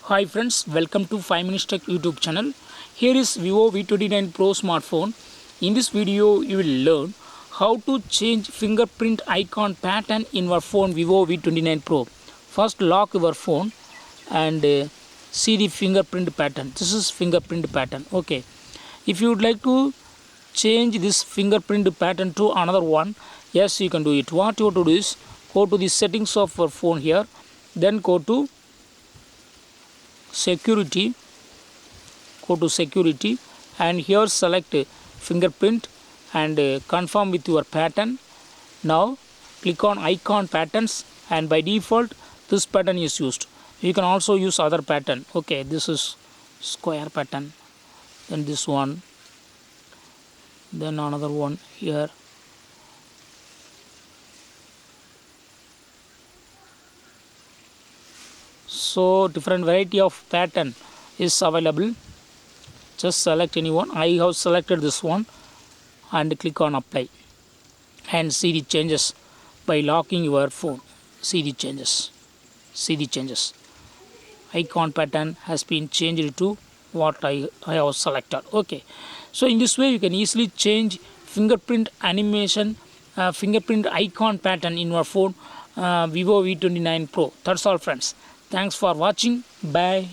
Hi friends, welcome to 5 Minutes Tech YouTube channel. Here is Vivo V29 Pro smartphone. In this video, you will learn how to change fingerprint icon pattern in your phone Vivo V29 Pro. First, lock your phone and see the fingerprint pattern. This is fingerprint pattern. Okay. If you would like to change this fingerprint pattern to another one, yes, you can do it. What you have to do is go to the settings of your phone here, then go to security, and here select fingerprint and confirm with your pattern. Now click on icon patterns, and by default this pattern is used. You can also use other pattern. Okay, this is square pattern, then this one, then another one here. So different variety of pattern is available. Just select any one. I have selected this one and click on apply and see the changes by locking your phone. See the changes. Icon pattern has been changed to what I have selected. Okay, so in this way you can easily change fingerprint animation, fingerprint icon pattern in your phone Vivo V29 Pro. That's all friends. Thanks for watching. Bye.